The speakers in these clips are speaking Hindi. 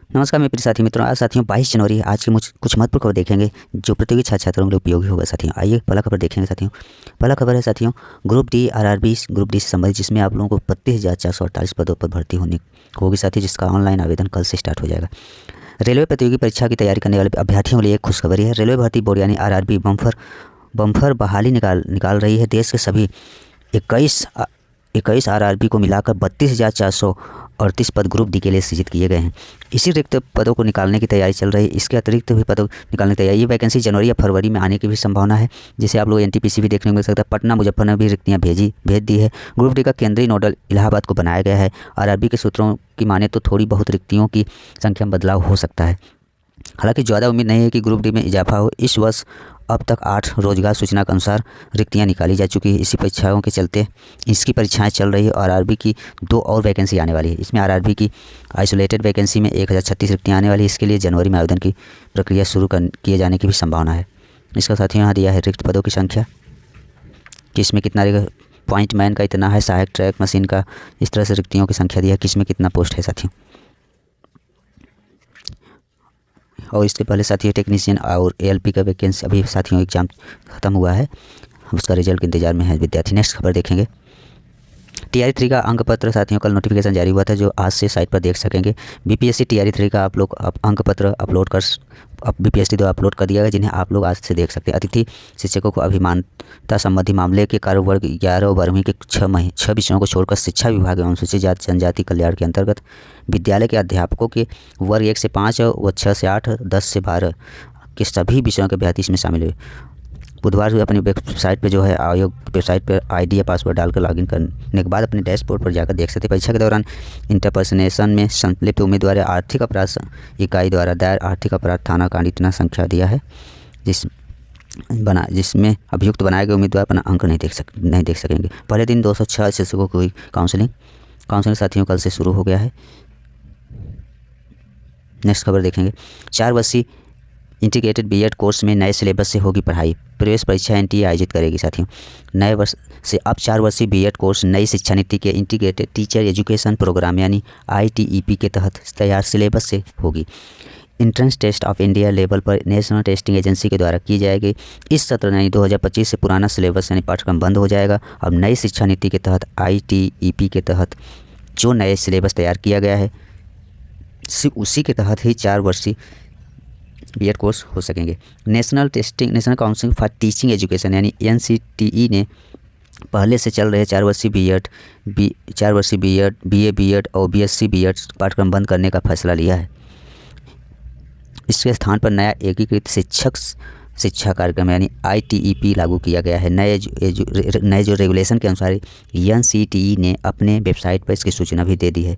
नमस्कार मेरे प्रिय साथी मित्रों। आज साथियों 22 जनवरी आज की कुछ महत्वपूर्ण खबर देखेंगे जो प्रतियोगी छात्र छात्राओं के लिए उपयोगी होगा। साथियों आइए पहला खबर देखेंगे। साथियों पहला खबर है साथियों group D RRB group D से संबंधित, जिसमें आप लोगों को 32,448 पदों पर भर्ती होनी होगी साथियों, जिसका ऑनलाइन आवेदन कल से स्टार्ट हो जाएगा। रेलवे प्रतियोगी परीक्षा की तैयारी करने वाले अभ्यर्थियों के लिए एक खुशखबरी है। रेलवे भर्ती बोर्ड यानी आरआरबी बम्फर बहाली निकाल रही है। देश के सभी 21 आरआरबी को मिलाकर 32,438 पद ग्रुप डी के लिए सृजित किए गए हैं। इसी रिक्त पदों को निकालने की तैयारी चल रही है। इसके अतिरिक्त भी पदों निकालने की तैयारी, ये वैकेंसी जनवरी या फरवरी में आने की भी संभावना है, जिसे आप लोग एनटीपीसी भी देखने को मिल सकता है। पटना मुजफ्फरनगर भी रिक्तियाँ भेज दी है। ग्रुप डी का केंद्रीय नोडल इलाहाबाद को बनाया गया है। आरआरबी के सूत्रों की माने तो थोड़ी बहुत रिक्तियों की संख्या में बदलाव हो सकता है, हालांकि ज़्यादा उम्मीद नहीं है कि ग्रुप डी में इजाफा हो। इस वर्ष अब तक 8 रोजगार सूचना के अनुसार रिक्तियां निकाली जा चुकी है। इसी परीक्षाओं के चलते इसकी परीक्षाएं चल रही है और आरआरबी की 2 और वैकेंसी आने वाली है। इसमें आरआरबी की आइसोलेटेड वैकेंसी में 1036 रिक्तियां आने वाली है। इसके लिए जनवरी में आवेदन की प्रक्रिया शुरू किए जाने की भी संभावना है। इसका साथियों यहाँ दिया है रिक्त पदों की संख्या कि इसमें कितना रहेगा। पॉइंट मैन का इतना है, सहायक ट्रैक मशीन का इस तरह से रिक्तियों की संख्या दिया है, किसमें कितना पोस्ट है साथियों। और इसके पहले साथियों टेक्नीशियन और एएलपी का वैकेंसी अभी साथियों एग्जाम खत्म हुआ है, उसका रिजल्ट के इंतजार में है विद्यार्थी। नेक्स्ट खबर देखेंगे। टीआरई 3 का अंक पत्र साथियों कल नोटिफिकेशन जारी हुआ था, जो आज से साइट पर देख सकेंगे। बीपीएससी टीआरई 3 का आप लोग अंक पत्र बीपीएससी द्वारा अपलोड कर दिया गया, जिन्हें आप लोग आज से देख सकते हैं। अतिथि शिक्षकों को अभिमानता संबंधी मामले के कार्य वर्ग 11 और 12वीं के 6 विषयों को छोड़कर शिक्षा विभाग एवं अनुसूचित जाति जनजाति कल्याण के अंतर्गत विद्यालय के अध्यापकों के वर्ग 1 से 5 व 6 से 8, 10 से 12 के सभी विषयों के अभ्यर्थी इसमें शामिल हुए। बुधवार को अपनी वेबसाइट पे जो है आयोग वेबसाइट पर आईडी या पासवर्ड डालकर लॉगिन करने के बाद अपने डैशबोर्ड पर जाकर देख सकते हैं। परीक्षा के दौरान इंटरपर्सनेशन में संलिप्त उम्मीदवार आर्थिक अपराध इकाई द्वारा दायर आर्थिक अपराध थाना कांड इतना संख्या दिया है, जिसमें अभियुक्त बनाए गए उम्मीदवार अपना अंक नहीं देख सकेंगे। पहले दिन 206 शिक्षकों की हुई काउंसलिंग साथियों कल से शुरू हो गया है। नेक्स्ट खबर देखेंगे। 4 वर्षीय इंटीग्रेटेड बीएड कोर्स में नए सिलेबस से होगी पढ़ाई। प्रवेश परीक्षा एनटीए आयोजित करेगी साथियों। नए वर्ष से अब 4 वर्षीय बीएड कोर्स नई शिक्षा नीति के इंटीग्रेटेड टीचर एजुकेशन प्रोग्राम यानी आईटीईपी के तहत तैयार सिलेबस से होगी। Entrance test of India level पर नेशनल टेस्टिंग एजेंसी के द्वारा की जाएगी। इस सत्र यानी 2025 से पुराना सिलेबस यानी पाठ्यक्रम बंद हो जाएगा। अब नई शिक्षा नीति के तहत आईटीईपी के तहत जो नए सिलेबस तैयार किया गया है सिर्फ उसी के तहत ही 4 वर्षीय बीएड कोर्स हो सकेंगे। National Council for teaching education यानी एनसीटीई ने पहले से चल रहे 4 वर्षीय बीएड, बीए बीएड और बीएससी बीएड पाठ्यक्रम बंद करने का फैसला लिया है। इसके स्थान पर नया एकीकृत शिक्षा कार्यक्रम यानी आईटीईपी लागू किया गया है। नए जो रेगुलेशन के अनुसार एनसीटीई ने अपने वेबसाइट पर इसकी सूचना भी दे दी है।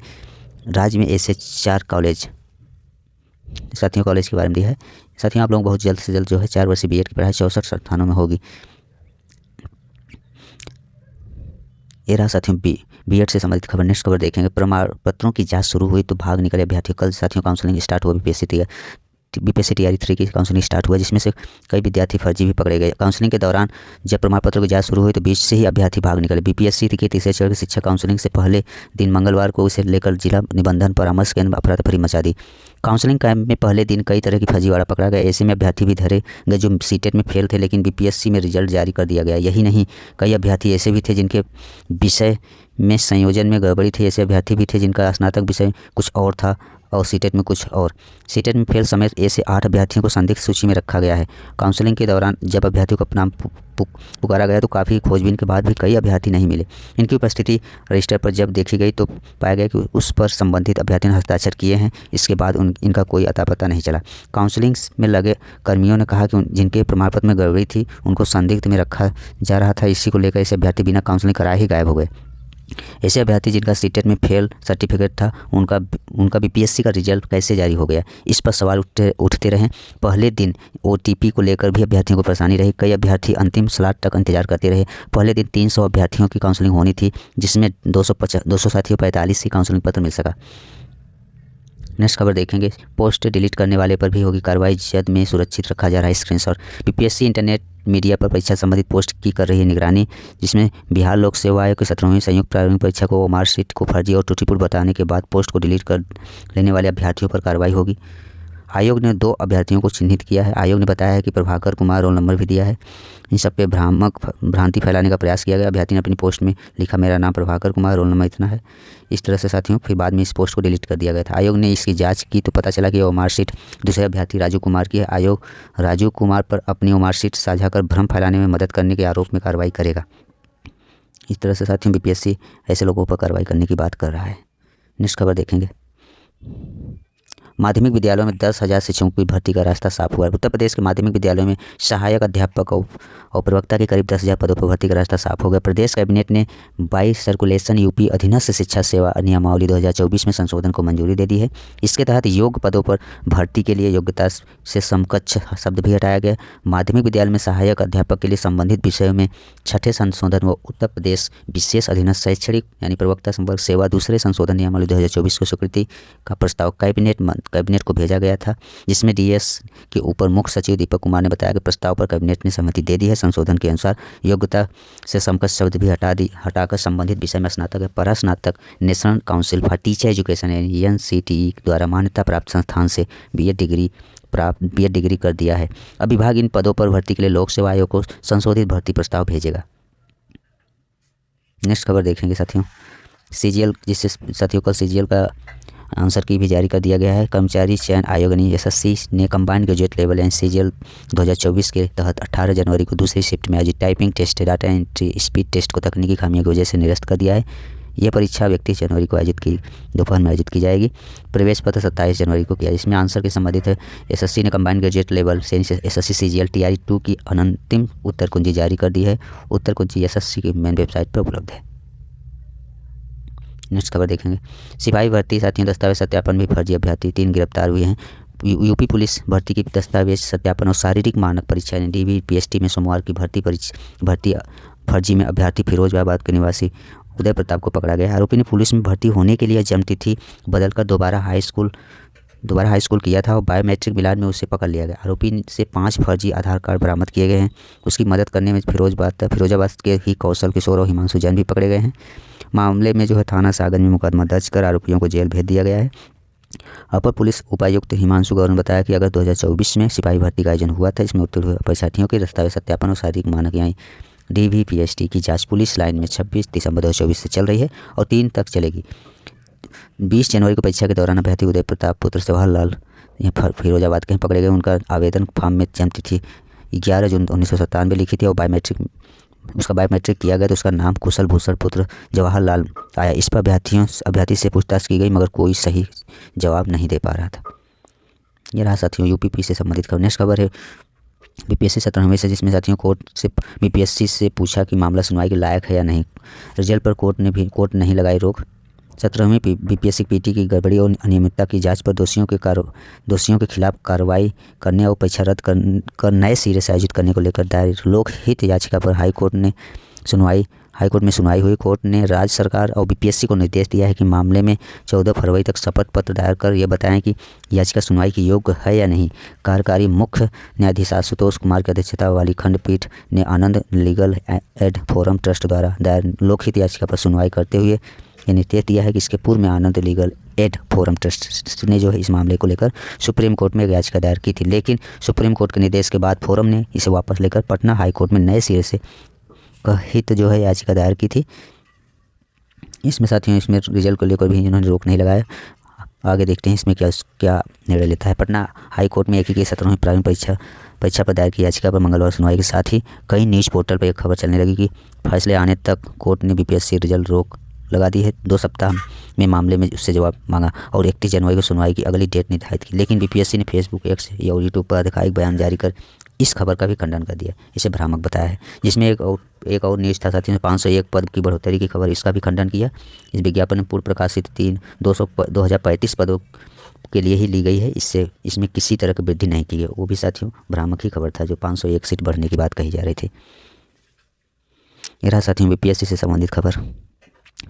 राज्य में ऐसे 4 कॉलेज साथियों कॉलेज के बारे में दिया है। साथियों आप लोग बहुत जल्द से जल्द जो है 4 वर्षीय बीएड की पढ़ाई 64 स्थानों में होगी। ये रहा साथियों बीएड से संबंधित खबर। नेक्स्ट खबर देखेंगे। प्रमाण पत्रों की जांच शुरू हुई तो भाग निकले अभ्यर्थियों। कल साथियों काउंसलिंग स्टार्ट हुआ बीपीएससी टीआरई 3 की काउंसलिंग स्टार्ट हुआ, जिसमें से कई विद्यार्थी फर्जी भी पकड़े गए। काउंसलिंग के दौरान जब प्रमाण पत्रों की जांच शुरू हुई तो बीच से ही अभ्यर्थी भाग निकले। बीपीएससी के तीसरे चरण की शिक्षा काउंसलिंग से पहले दिन मंगलवार को इसे लेकर जिला निबंधन परामर्श केंद्र में अफरा-तफरी मचा दी। काउंसलिंग कैंप में पहले दिन कई तरह की फर्जीवाड़ा पकड़ा गया। ऐसे में अभ्यर्थी भी धरे गए जो सीटेट में फेल थे, लेकिन बीपीएससी में रिजल्ट जारी कर दिया गया। यही नहीं, कई अभ्यर्थी ऐसे भी थे जिनके विषय में संयोजन में गड़बड़ी थी। ऐसे अभ्यर्थी भी थे जिनका स्नातक विषय कुछ और था और सीटेट में कुछ और। सीटेट में फेल समेत ऐसे 8 अभ्यर्थियों को संदिग्ध सूची में रखा गया है। काउंसलिंग के दौरान जब अभ्यर्थियों को नाम पुकारा गया तो काफ़ी खोजबीन के बाद भी कई अभ्यर्थी नहीं मिले। इनकी उपस्थिति रजिस्टर पर जब देखी गई तो पाया गया कि उस पर संबंधित अभ्यर्थी ने हस्ताक्षर किए हैं। इसके बाद इनका कोई अता पता नहीं चला। काउंसलिंग में लगे कर्मियों ने कहा कि जिनके प्रमाण पत्र में गड़बड़ी थी उनको संदिग्ध में रखा जा रहा था। इसी को लेकर ऐसे अभ्यर्थी बिना काउंसलिंग कराए ही गायब हो गए। ऐसे अभ्यर्थी जिनका सीटेट में फेल सर्टिफिकेट था उनका बीपीएससी का रिजल्ट कैसे जारी हो गया, इस पर सवाल उठते रहे। पहले दिन ओटीपी को लेकर भी अभ्यर्थियों को परेशानी रही। कई अभ्यर्थी अंतिम स्लॉट तक इंतजार करते रहे। पहले दिन 300 अभ्यर्थियों की काउंसलिंग होनी थी, जिसमें 200 साथियों 45 की काउंसलिंग पत्र मिल सका। नेक्स्ट खबर देखेंगे, पोस्ट डिलीट करने वाले पर भी होगी कार्रवाई, जद में सुरक्षित रखा जा रहा है स्क्रीनशॉट। बीपीएससी इंटरनेट मीडिया पर परीक्षा संबंधित पोस्ट की कर रही है निगरानी, जिसमें बिहार लोक सेवा आयोग की 17वीं संयुक्त प्रारंभिक परीक्षा को मार्कशीट को फर्जी और त्रुटिपूर्ण बताने के बाद पोस्ट को डिलीट कर लेने वाले अभ्यर्थियों पर कार्रवाई होगी। आयोग ने 2 अभ्यर्थियों को चिन्हित किया है। आयोग ने बताया है कि प्रभाकर कुमार रोल नंबर भी दिया है। इन सब पे भ्रांति फैलाने का प्रयास किया गया। अभ्यर्थी ने अपनी पोस्ट में लिखा मेरा नाम प्रभाकर कुमार, रोल नंबर इतना है, इस तरह से साथियों। फिर बाद में इस पोस्ट को डिलीट कर दिया गया था। आयोग ने इसकी जांच की तो पता चला कि वो मार्कशीट दूसरे अभ्यर्थी राजू कुमार की है। आयोग राजू कुमार पर अपनी वो मार्कशीट साझा कर भ्रम फैलाने में मदद करने के आरोप में कार्रवाई करेगा। इस तरह से साथियों बीपीएससी ऐसे लोगों पर कार्रवाई करने की बात कर रहा है। नेक्स्ट खबर देखेंगे, माध्यमिक विद्यालयों में 10,000 शिक्षकों की भर्ती का रास्ता साफ हुआ है। उत्तर प्रदेश के माध्यमिक विद्यालयों में सहायक अध्यापक और प्रवक्ता के करीब 10,000 पदों पर भर्ती का रास्ता साफ हो गया। प्रदेश कैबिनेट ने 22 सर्कुलेशन यूपी अधीनस्थ शिक्षा सेवा नियमावली 2024 में संशोधन को मंजूरी दे दी है। इसके तहत योग्य पदों पर भर्ती के लिए योग्यता से समकक्ष शब्द भी हटाया गया। माध्यमिक विद्यालय में सहायक अध्यापक के लिए संबंधित विषयों में 6ठे संशोधन व उत्तर प्रदेश विशेष अधीनस्थ शैक्षणिक यानी प्रवक्ता संवर्ग सेवा दूसरे संशोधन नियमावली 2024 को स्वीकृति का प्रस्ताव कैबिनेट को भेजा गया था, जिसमें डीएस के ऊपर मुख्य सचिव दीपक कुमार ने बताया कि प्रस्ताव पर कैबिनेट ने सहमति दे दी है। संशोधन के अनुसार योग्यता से समकक्ष शब्द भी हटाकर संबंधित विषय में स्नातक या परास्नातक National Council for Teacher Education NCTE द्वारा मान्यता प्राप्त संस्थान से बीएड डिग्री कर दिया है। अब विभाग इन पदों पर भर्ती के लिए लोक सेवा आयोग को संशोधित भर्ती प्रस्ताव भेजेगा। नेक्स्ट खबर देखेंगे साथियों, CGL, जिससे साथियों का CGL का आंसर की भी जारी कर दिया गया है। कर्मचारी चयन आयोग यानी SSC ने कंबाइंड ग्रेजुएट लेवल यानी CGL 2024 के तहत 18 जनवरी को दूसरी शिफ्ट में आयोजित typing test, data entry, speed test को तकनीकी खामियों की वजह से निरस्त कर दिया है। यह परीक्षा 31 जनवरी को दोपहर में आयोजित की जाएगी। प्रवेश पत्र 27 जनवरी को किया, जिसमें आंसर के संबंधित है। SSC ने कंबाइंड ग्रेजुएट लेवल से SSC CGL TRE 2 की अंतिम उत्तर कुंजी जारी कर दी है। उत्तर कुंजी SSC की मेन वेबसाइट पर उपलब्ध है। नेक्स्ट खबर देखेंगे, सिपाही भर्ती साथियों दस्तावेज सत्यापन में फर्जी अभ्यर्थी 3 गिरफ्तार हुए हैं। यूपी पुलिस भर्ती की दस्तावेज सत्यापन और शारीरिक मानक परीक्षा DBPST में सोमवार की भर्ती फर्जी में अभ्यर्थी फिरोजाबाद के निवासी उदय प्रताप को पकड़ा गया। आरोपी ने पुलिस में भर्ती होने के लिए जन्म तिथि बदलकर दोबारा हाई स्कूल किया था और बायोमेट्रिक मिलान में उसे पकड़ लिया गया। आरोपी से 5 फर्जी आधार कार्ड बरामद किए गए हैं। उसकी मदद करने में फिरोजाबाद के ही कौशल किशोर और हिमांशु जैन भी पकड़े गए हैं। मामले में जो है थाना सागंज में मुकदमा दर्ज कर आरोपियों को जेल भेज दिया गया है। अपर पुलिस उपायुक्त हिमांशु गौर ने बताया कि अगस्त 2024 में सिपाही भर्ती का आयोजन हुआ था। इसमें उत्तीर्ण हुए परीक्षार्थियों के दस्तावेज सत्यापन और शारीरिक मानक यानी DBPST की जांच पुलिस लाइन में 26 दिसंबर 2024 से चल रही है और 3 तक चलेगी। 20 जनवरी को परीक्षा के दौरान अभ्यर्थी उदय प्रताप पुत्र जवाहरलाल फिरोजाबाद के पकड़े गए। उनका आवेदन फॉर्म में जन्म तिथि 11 जून 1997 लिखी थी और उसका बायोमेट्रिक किया गया तो उसका नाम कुशल भूषण पुत्र जवाहरलाल आया। इस पर अभ्यर्थी से पूछताछ की गई मगर कोई सही जवाब नहीं दे पा रहा था। ये रहा साथियों यूपी से संबंधित खबर। नेक्स्ट खबर है बीपीएससी 17वें से, जिसमें साथियों बीपीएससी से पूछा कि मामला सुनवाई के लायक है या नहीं। रिजल्ट पर कोर्ट नहीं लगाई रोक। 17वीं बीपीएससी पीटी की गड़बड़ी और अनियमितता की जांच पर दोषियों के खिलाफ कार्रवाई करने और परीक्षा रद्द कर नए सिरे से आयोजित करने को लेकर दायर लोकहित याचिका पर हाईकोर्ट में सुनवाई हुई। कोर्ट ने राज्य सरकार और बीपीएससी को निर्देश दिया है कि मामले में 14 फरवरी तक शपथ पत्र दायर कर यह बताएं कि याचिका सुनवाई की योग्य है या नहीं। कार्यकारी मुख्य न्यायाधीश आशुतोष कुमार की अध्यक्षता वाली खंडपीठ ने आनंद लीगल एड फोरम ट्रस्ट द्वारा दायर लोकहित याचिका पर सुनवाई करते हुए यह निर्देश दिया है कि इसके पूर्व में आनंद लीगल एड फोरम ट्रस्ट ने जो है इस मामले को लेकर सुप्रीम कोर्ट में एक याचिका दायर की थी, लेकिन सुप्रीम कोर्ट के निर्देश के बाद फोरम ने इसे वापस लेकर पटना हाई कोर्ट में नए सिरे से हित जो है याचिका दायर की थी। इसमें साथियों रिजल्ट को लेकर भी इन्होंने रोक नहीं लगाया। आगे देखते हैं इसमें क्या निर्णय लेता है। पटना हाई कोर्ट में एक ही 17वीं प्रारंभिक परीक्षा पर दायर की याचिका पर मंगलवार सुनवाई के साथ ही कई न्यूज़ पोर्टल पर एक खबर चलने लगी कि फैसले आने तक कोर्ट ने बीपीएससी रिजल्ट रोक लगा दी है। 2 सप्ताह में मामले में उससे जवाब मांगा और 31 जनवरी को सुनवाई की अगली डेट निर्धारित की, लेकिन बीपीएससी ने फेसबुक, एक्स या यूट्यूब पर आधिकारिक बयान जारी कर इस खबर का भी खंडन कर दिया, इसे भ्रामक बताया है। जिसमें एक और न्यूज़ था साथियों 501 पद की बढ़ोतरी की खबर, इसका भी खंडन किया। इस विज्ञापन में पूर्व प्रकाशित 2035 पदों के लिए ही ली गई है, इसमें किसी तरह की वृद्धि नहीं की गई। वो भी साथियों भ्रामक ही खबर था जो 501 सीट बढ़ने की बात कही जा रही थी। ये रहा साथियों बीपीएससी से संबंधित खबर।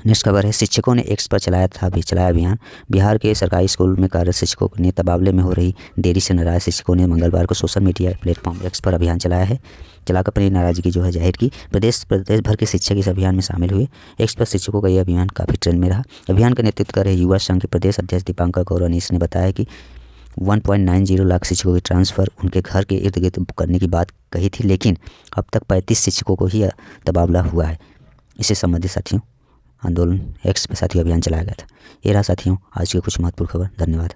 नेक्स्ट खबर है, शिक्षकों ने एक्स पर चलाया अभियान। बिहार के सरकारी स्कूल में कार्यरत शिक्षकों ने तबादले में हो रही देरी से नाराज शिक्षकों ने मंगलवार को सोशल मीडिया प्लेटफॉर्म एक्स पर अभियान चलाकर अपनी नाराजगी जाहिर की। प्रदेश भर के शिक्षक इस अभियान में शामिल हुए। एक्स पर शिक्षकों का यह अभियान काफ़ी ट्रेंड में रहा। अभियान का नेतृत्व कर रहे युवा संघ के प्रदेश अध्यक्ष दीपांकर गौरवनीश ने बताया कि 1.90 लाख शिक्षकों की ट्रांसफ़र उनके घर के इर्द गिर्द करने की बात कही थी, लेकिन अब तक 35 शिक्षकों को ही तबादला हुआ है। इससे संबंधित साथियों आंदोलन एक्स पे साथियों अभियान चलाया गया था। ये रहा साथियों आज की कुछ महत्वपूर्ण खबर। धन्यवाद।